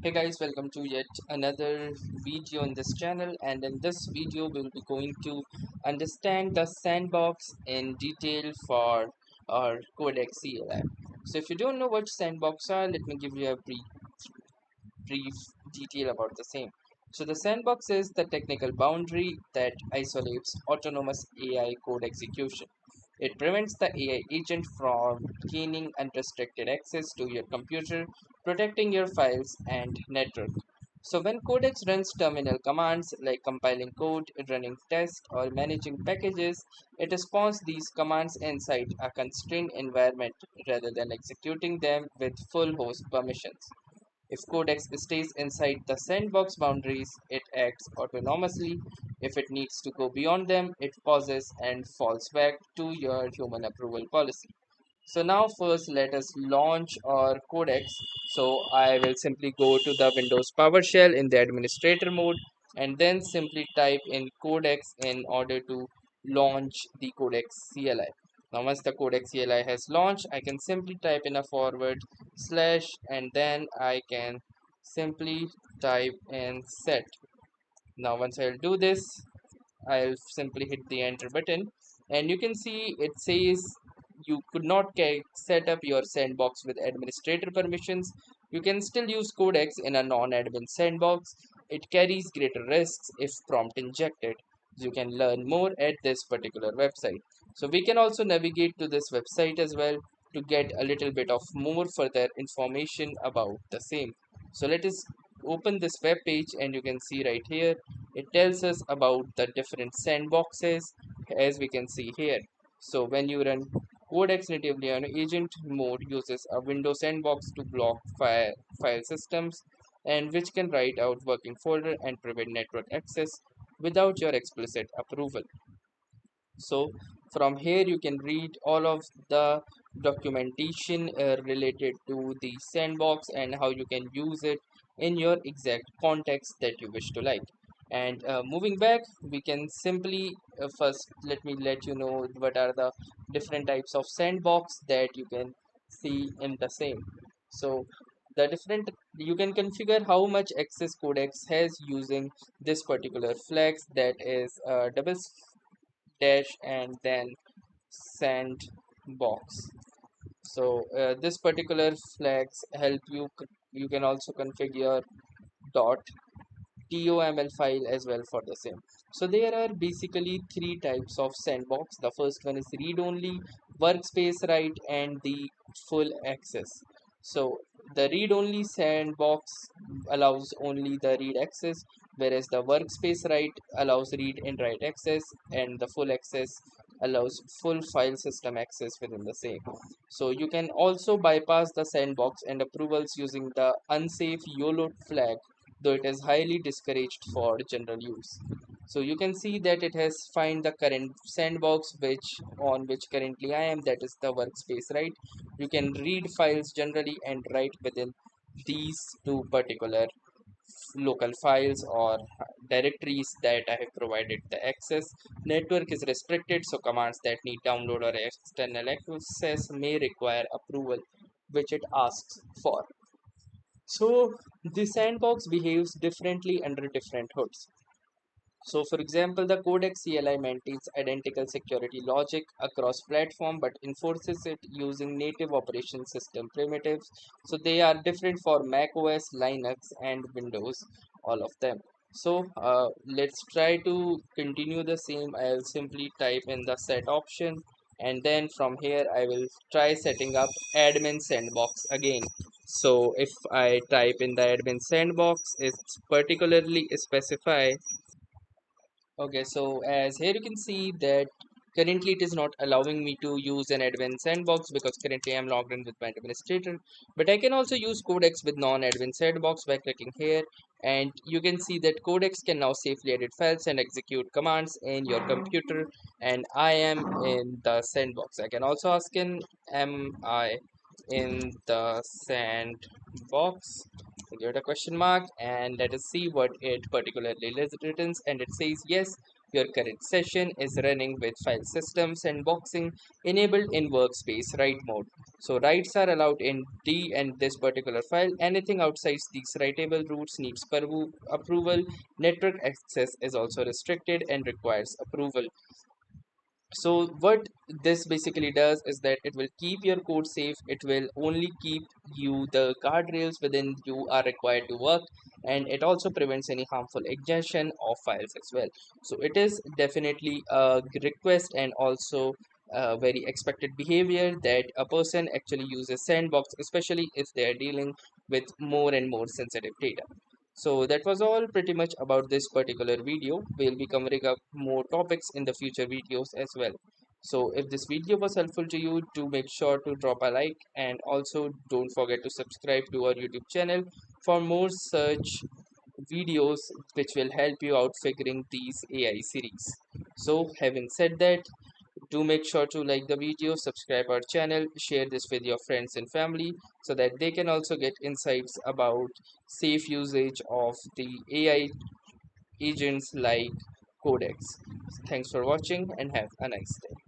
Hey guys, welcome to yet another video on this channel, and in this video we'll be going to understand the sandbox in detail for our Codex CLI. So if you don't know what sandbox are, let me give you a brief detail about the same. So the sandbox is the technical boundary that isolates autonomous AI code execution. It prevents the AI agent from gaining unrestricted access to your computer, protecting your files and network. So when Codex runs terminal commands like compiling code, running tests, or managing packages, it spawns these commands inside a constrained environment rather than executing them with full host permissions. If Codex stays inside the sandbox boundaries, it acts autonomously. If it needs to go beyond them, it pauses and falls back to your human approval policy. So now first let us launch our Codex. So I will simply go to the Windows PowerShell in the administrator mode and then simply type in Codex in order to launch the Codex CLI. Now once the Codex CLI has launched, I can simply type in a forward slash and then I can simply type in set. Now once I'll do this, I'll simply hit the enter button and you can see it says you could not set up your sandbox with administrator permissions. You can still use Codex in a non-admin sandbox. It carries greater risks if prompt injected. You can learn more at this particular website. So we can also navigate to this website as well to get a little bit of more further information about the same. So let us open this web page and you can see right here it tells us about the different sandboxes as we can see here. So when you run Codex natively on agent mode uses a Windows sandbox to block file systems and which can write out working folder and prevent network access without your explicit approval. So from here you can read all of the documentation related to the sandbox and how you can use it in your exact context that you wish to like. And moving back, we can simply first let me let you know what are the different types of sandbox that you can see in the same. So the different you can configure how much access Codex has using this particular flags, that is double dash and then sandbox. So this particular flags help you. You can also configure dot toml file as well for the same. So there are basically three types of sandbox. The first one is read only, workspace-write, and the full access. So the read only sandbox allows only the read access, whereas the workspace-write allows read and write access, and the full access allows full file system access within the same. So you can also bypass the sandbox and approvals using the unsafe YOLO flag, though it is highly discouraged for general use. So you can see that it has find the current sandbox which currently I am, that is the workspace, right? You can read files generally and write within these two particular local files or directories that I have provided the access. Network is restricted, so commands that need download or external access may require approval, which it asks for. So the sandbox behaves differently under different hoods. So for example, the Codex CLI maintains identical security logic across platform but enforces it using native operation system primitives. So they are different for Mac OS, Linux and Windows, all of them. So let's try to continue the same. I'll simply type in the set option and then from here I will try setting up admin sandbox again. So if I type in the admin sandbox, it's particularly specify. Okay, so as here you can see that currently it is not allowing me to use an admin sandbox because currently I'm logged in with my administrator. But I can also use Codex with non-admin sandbox by clicking here, and you can see that Codex can now safely edit files and execute commands in your computer, and I am in the sandbox. I can also ask in, am I in the sandbox? Give it a question mark and let us see what it particularly returns, and it says yes, your current session is running with file system sandboxing enabled in workspace write mode. So writes are allowed in D and this particular file. Anything outside these writable routes needs approval. Network access is also restricted and requires approval. So what this basically does is that it will keep your code safe. It will only keep you the guardrails within you are required to work, and it also prevents any harmful ingestion of files as well. So it is definitely a request and also a very expected behavior that a person actually uses sandbox, especially if they are dealing with more and more sensitive data. So that was all pretty much about this particular video. We'll be covering up more topics in the future videos as well. So if this video was helpful to you, do make sure to drop a like, and also don't forget to subscribe to our YouTube channel for more such videos which will help you out figuring these AI series. So having said that, do make sure to like the video, subscribe our channel, share this with your friends and family so that they can also get insights about safe usage of the AI agents like Codex. Thanks for watching and have a nice day.